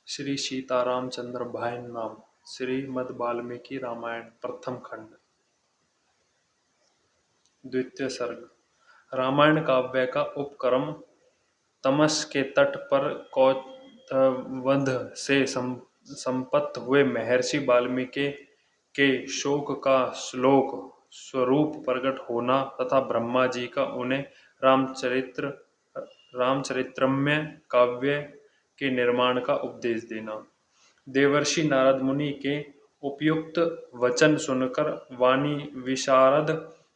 श्री सीतारामचंद्र भाई नाम श्रीमद् वाल्मीकि रामायण प्रथम खंड द्वितीय सर्ग। रामायण काव्य का उपक्रम। तमस के तट पर कौतवध से संपत्त हुए महर्षि वाल्मीकि के शोक का श्लोक स्वरूप प्रकट होना तथा ब्रह्मा जी का उन्हें रामचरित्रम्य काव्य के निर्माण का उपदेश देना। देवर्षि नारद मुनि के उपयुक्त वचन सुनकर वाणी विशारद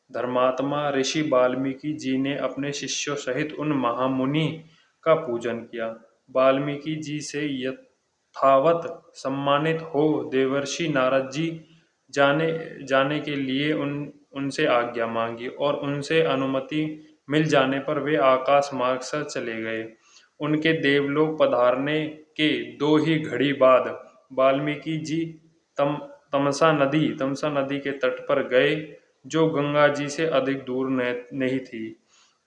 धर्मात्मा ऋषि वाल्मीकि जी ने अपने शिष्यों सहित उन महामुनि का पूजन किया। वाल्मीकि जी से यथावत सम्मानित हो देवर्षि नारद जी जाने जाने के लिए उनसे आज्ञा मांगी और उनसे अनुमति मिल जाने पर वे आकाश मार्ग से चले गए। उनके देवलोक पधारने के दो ही घड़ी बाद वाल्मीकि जी तमसा नदी के तट पर गए, जो गंगा जी से अधिक दूर नहीं थी।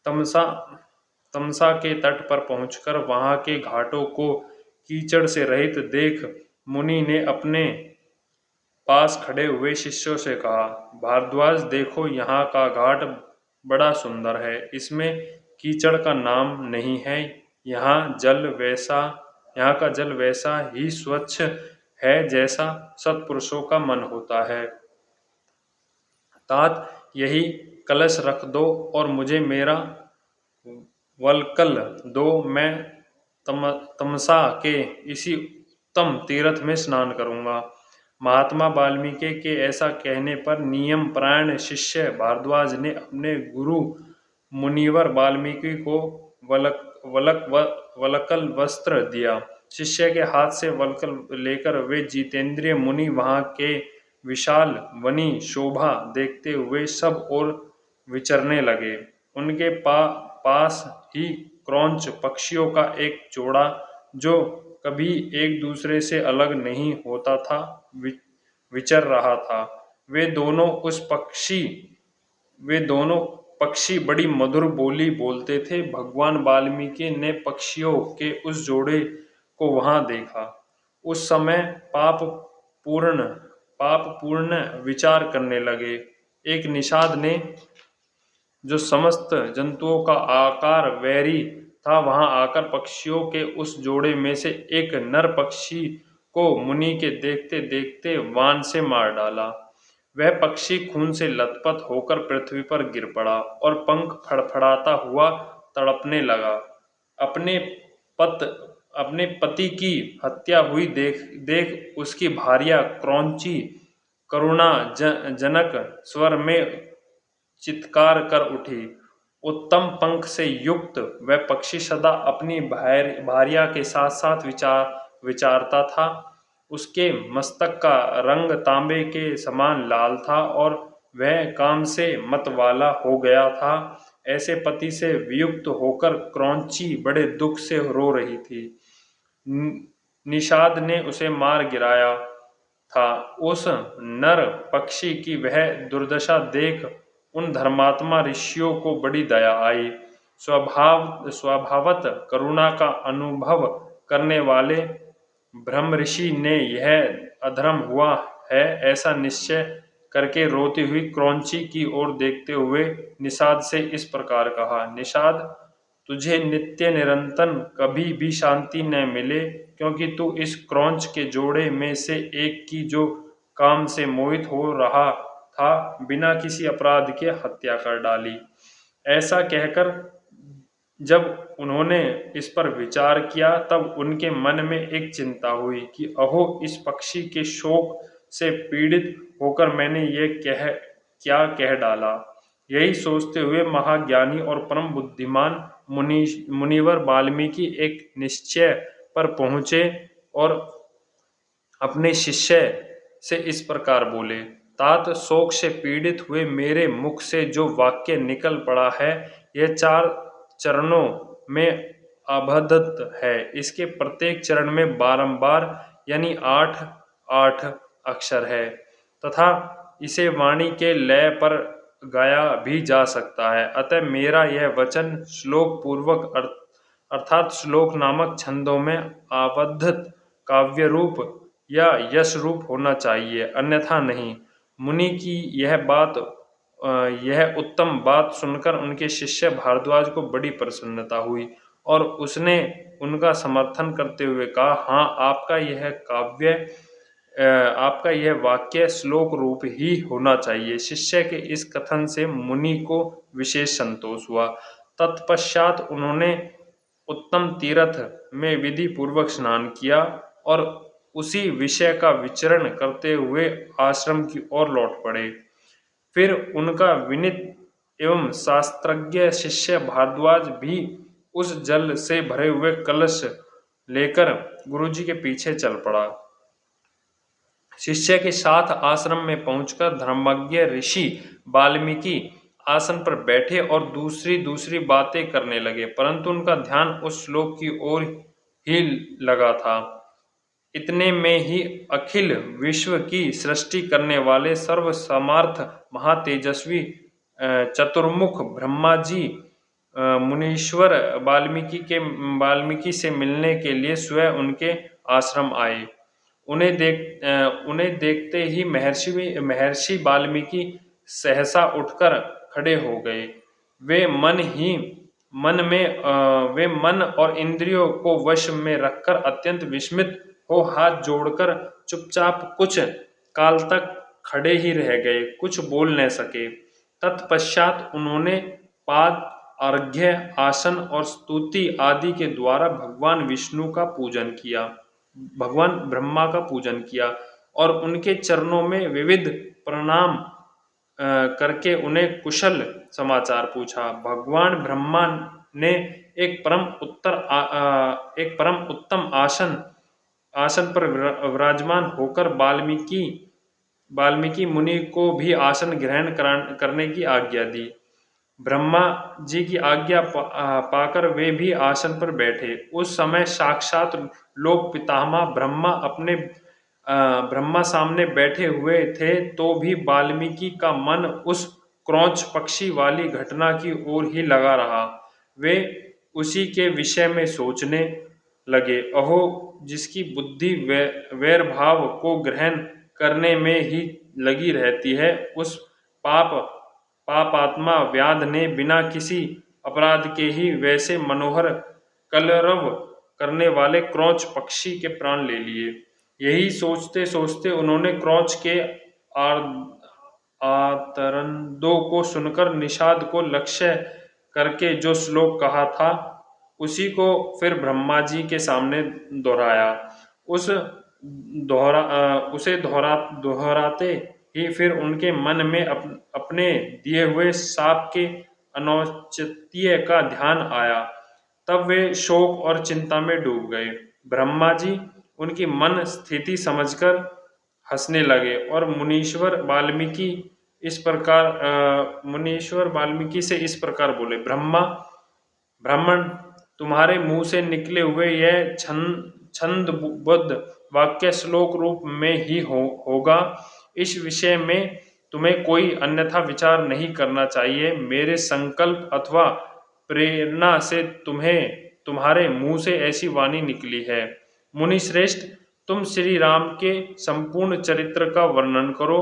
तमसा के तट पर पहुंचकर वहां के घाटों को कीचड़ से रहित देख मुनि ने अपने पास खड़े हुए शिष्यों से कहा, भारद्वाज देखो, यहाँ का घाट बड़ा सुंदर है। इसमें कीचड़ का नाम नहीं है। यहाँ का जल वैसा ही स्वच्छ है जैसा सत्पुरुषों का मन होता है। तात यही कलश रख दो और मुझे मेरा वल्कल दो। मैं तमसा के इसी उत्तम तीर्थ में स्नान करूंगा। महात्मा वाल्मीकि के ऐसा कहने पर नियम परायण शिष्य भारद्वाज ने अपने गुरु मुनिवर वाल्मीकि को वलकल वस्त्र दिया। शिष्य के हाथ से वल्कल लेकर वे जितेंद्रिय मुनि वहां के विशाल वनी शोभा देखते हुए सब ओर विचरने लगे। उनके पास ही क्रौंच पक्षियों का एक जोड़ा, जो कभी एक दूसरे से अलग नहीं होता था, विचर रहा था। वे दोनों पक्षी बड़ी मधुर बोली बोलते थे। भगवान वाल्मीकि ने पक्षियों के उस जोड़े को वहां देखा। उस समय पाप पूर्ण विचार करने लगे। एक निषाद ने, जो समस्त जंतुओं का आकार वैरी था, वहां आकर पक्षियों के उस जोड़े में से एक नर पक्षी को मुनि के देखते देखते वान से मार डाला। वह पक्षी खून से लथपथ होकर पृथ्वी पर गिर पड़ा और पंख फड़फड़ाता हुआ तड़पने लगा। अपने पति की हत्या हुई देख उसकी भार्या क्रौंची करुणा जनक स्वर में चित्कार कर उठी। उत्तम पंख से युक्त वह पक्षी सदा अपनी भार्या के साथ साथ विचारता था। उसके मस्तक का रंग तांबे के समान लाल था और वह काम से मतवाला हो गया था। ऐसे पति से वियुक्त होकर क्रौंची बड़े दुख से रो रही थी। निषाद ने उसे मार गिराया था। उस नर पक्षी की वह दुर्दशा देख उन धर्मात्मा ऋषियों को बड़ी दया आई। स्वभावत करुणा का अनुभव करने वाले ब्रह्म ऋषि ने यह अधर्म हुआ है ऐसा निश्चय करके रोती हुई क्रौंची की ओर देखते हुए निषाद से इस प्रकार कहा, निषाद, तुझे नित्य निरंतर कभी भी शांति न मिले, क्योंकि तू इस क्रौंच के जोड़े में से एक की जो काम से मोहित हो रहा था, बिना किसी अपराध के हत्या कर डाली। ऐसा कहकर जब उन्होंने इस पर विचार किया, तब उनके मन में एक चिंता हुई कि अहो, इस पक्षी के शोक से पीड़ित होकर मैंने ये क्या कह डाला। यही सोचते हुए महाज्ञानी और परम बुद्धिमान मुनिवर वाल्मीकि एक निश्चय पर पहुंचे और अपने शिष्य से इस प्रकार बोले, तात, शोक से पीड़ित हुए मेरे मुख से जो वाक्य निकल पड़ा है, यह 4 चरणों में आबद्ध है। इसके प्रत्येक चरण में बारंबार यानी 8 अक्षर है तथा इसे वाणी के लय पर गाया भी जा सकता है। अतः मेरा यह वचन श्लोक पूर्वक अर्थात श्लोक नामक छंदों में आबद्ध काव्य रूप या यश रूप होना चाहिए, अन्यथा नहीं। मुनि की यह उत्तम बात सुनकर उनके शिष्य भारद्वाज को बड़ी प्रसन्नता हुई और उसने उनका समर्थन करते हुए कहा, हाँ, आपका यह वाक्य श्लोक रूप ही होना चाहिए। शिष्य के इस कथन से मुनि को विशेष संतोष हुआ। तत्पश्चात उन्होंने उत्तम तीर्थ में विधि पूर्वक स्नान किया और उसी विषय का विचरण करते हुए आश्रम की ओर लौट पड़े। फिर उनका विनीत एवं शास्त्रज्ञ शिष्य भारद्वाज भी उस जल से भरे हुए कलश लेकर गुरुजी के पीछे चल पड़ा। शिष्य के साथ आश्रम में पहुंचकर धर्मज्ञ ऋषि वाल्मीकि आसन पर बैठे और दूसरी दूसरी बातें करने लगे, परंतु उनका ध्यान उस श्लोक की ओर ही लगा था। इतने में ही अखिल विश्व की सृष्टि करने वाले सर्वसमर्थ महातेजस्वी चतुर्मुख ब्रह्मा जी मुनीश्वर वाल्मीकि से मिलने के लिए स्वयं उनके आश्रम आए। उन्हें देखते ही महर्षि वाल्मीकि सहसा उठकर खड़े हो गए। वे मन और इंद्रियों को वश में रखकर अत्यंत विस्मित हो हाथ जोड़कर चुपचाप कुछ काल तक खड़े ही रह गए, कुछ बोल न सके। तत्पश्चात उन्होंने पाद अर्घ्य आसन और स्तुति आदि के द्वारा भगवान ब्रह्मा का पूजन किया और उनके चरणों में विविध प्रणाम करके उन्हें कुशल समाचार पूछा। भगवान ब्रह्मा ने एक परम उत्तम आसन पर विराजमान होकर वाल्मीकि मुनि को भी आसन ग्रहण करने की आज्ञा दी। ब्रह्मा जी की आज्ञा पाकर वे भी आसन पर बैठे। उस समय साक्षात लोक पितामह ब्रह्मा सामने बैठे हुए थे, तो भी वाल्मीकि का मन उस क्रौंच पक्षी वाली घटना की ओर ही लगा रहा। वे उसी के विषय में सोचने लगे। अहो, जिसकी बुद्धि वैर भाव को ग्रहण करने में ही लगी रहती है, उस पापात्मा व्याध ने बिना किसी अपराध के ही वैसे मनोहर कलरव करने वाले क्रौंच पक्षी के प्राण ले लिए। यही सोचते सोचते उन्होंने क्रौंच के आर्तनादों को सुनकर निषाद को लक्ष्य करके जो श्लोक कहा था, उसी को फिर ब्रह्मा जी के सामने दोहराया। उसे दोहराते ही फिर उनके मन में अपने दिए हुए शाप के अनौचित्य का ध्यान आया। तब वे शोक और चिंता में डूब गए। ब्रह्मा जी उनकी मन स्थिति समझकर हंसने लगे और मुनीश्वर वाल्मीकि से इस प्रकार बोले, ब्राह्मण, तुम्हारे मुंह से निकले हुए यह छंदबद्ध वाक्य श्लोक रूप में ही होगा। इस विषय में तुम्हें कोई अन्यथा विचार नहीं करना चाहिए। मेरे संकल्प अथवा प्रेरणा से तुम्हारे मुंह से ऐसी वाणी निकली है। मुनि श्रेष्ठ, तुम श्री राम के संपूर्ण चरित्र का वर्णन करो।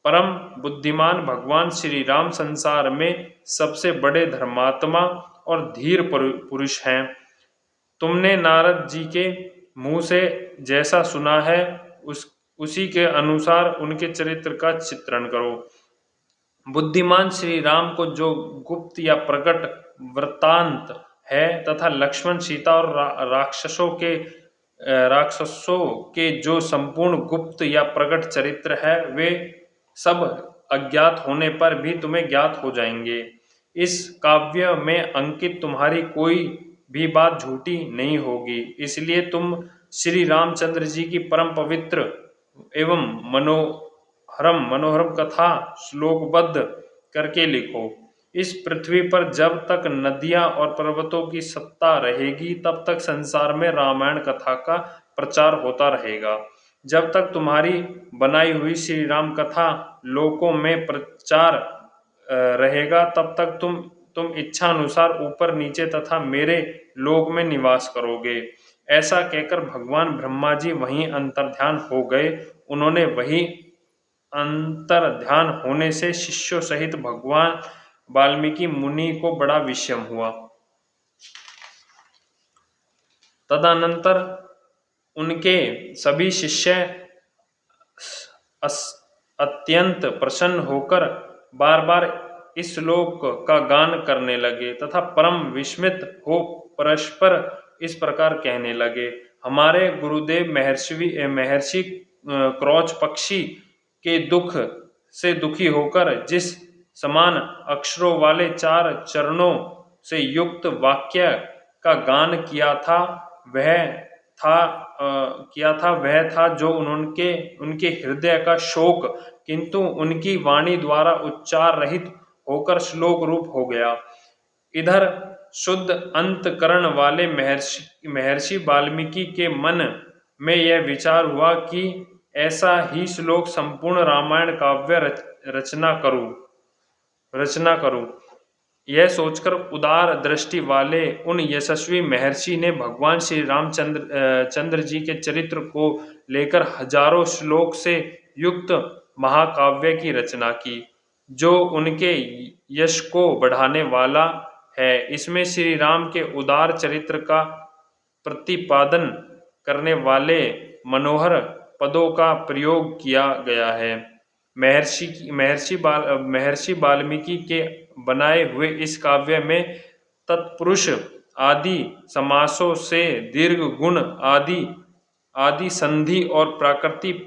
परम बुद्धिमान भगवान श्री राम संसार में सबसे बड़े धर्मात्मा और धीर पुरुष हैं। तुमने नारद जी के मुंह से जैसा सुना है, उसी के अनुसार उनके चरित्र का चित्रण करो। बुद्धिमान श्री राम को जो गुप्त या प्रकट वृत्तांत है तथा लक्ष्मण, सीता और राक्षसों के जो संपूर्ण गुप्त या प्रकट चरित्र है, वे सब अज्ञात होने पर भी तुम्हें ज्ञात हो जाएंगे। इस काव्य में अंकित तुम्हारी कोई भी बात झूठी नहीं होगी। इसलिए तुम श्री रामचंद्र जी की परम पवित्र एवं मनोहरम कथा श्लोकबद्ध करके लिखो। इस पृथ्वी पर जब तक नदियां और पर्वतों की सत्ता रहेगी, तब तक संसार में रामायण कथा का प्रचार होता रहेगा। जब तक तुम्हारी बनाई हुई श्री राम कथा लोकों में प्रचार रहेगा, तब तक तुम इच्छा अनुसार ऊपर नीचे तथा मेरे लोक में निवास करोगे। ऐसा कहकर भगवान ब्रह्मा जी वहीं अंतर्ध्यान हो गए। उन्होंने वहीं अंतर्ध्यान होने से शिष्यों सहित भगवान वाल्मीकि मुनि को बड़ा विषम हुआ। तदनंतर उनके सभी शिष्य अत्यंत प्रसन्न होकर बार बार इस श्लोक का गान करने लगे तथा परम विस्मित हो परस्पर इस प्रकार कहने लगे। हमारे गुरुदेव महर्षि क्रौच पक्षी के दुख से दुखी होकर जिस समान अक्षरों वाले 4 चरणों से युक्त वाक्य का गान किया था वह था जो उनके हृदय का शोक किंतु उनकी वाणी द्वारा उच्चार रहित होकर श्लोक रूप हो गया। इधर शुद्ध अंतकरण वाले महर्षि वाल्मीकि के मन में यह विचार हुआ कि ऐसा ही श्लोक संपूर्ण रामायण काव्य रचना करूं। यह सोचकर उदार दृष्टि वाले उन यशस्वी महर्षि ने भगवान श्री चंद्र जी के चरित्र को लेकर हजारों श्लोक से युक्त महाकाव्य की रचना की, जो उनके यश को बढ़ाने वाला है। इसमें श्री राम के उदार चरित्र का प्रतिपादन करने वाले मनोहर पदों का प्रयोग किया गया है। महर्षि वाल्मीकि के बनाए हुए इस काव्य में तत्पुरुष आदि समासों से दीर्घ गुण आदि संधि और प्राकृतिक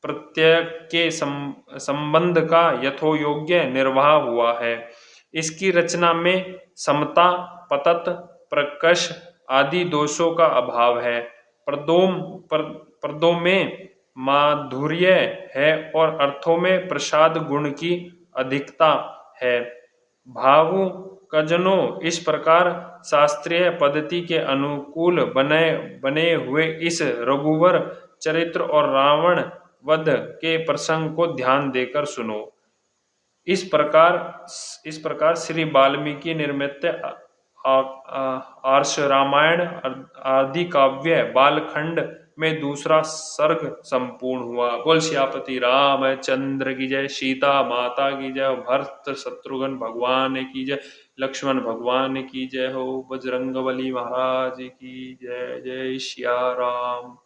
प्रत्यय के संबंध का यथोयोग्य निर्वाह हुआ है। इसकी रचना में समता, पतत, प्रकर्ष आदि दोषों का अभाव है। पदों में माधुर्य है और अर्थों में प्रसाद गुण की अधिकता है। भावुकजनों इस प्रकार शास्त्रीय पद्धति के अनुकूल बने हुए इस रघुवर चरित्र और रावण वध के प्रसंग को ध्यान देकर सुनो। इस प्रकार श्री वाल्मीकि निर्मित आर्ष रामायण आदि काव्य बालखंड में दूसरा सर्ग संपूर्ण हुआ। बोल सियापति रामचंद्र की जय, सीता माता की जय, भरत शत्रुघ्न भगवान की जय, लक्ष्मण भगवान की जय हो, बजरंगबली महाराज की जय। जय सिया राम।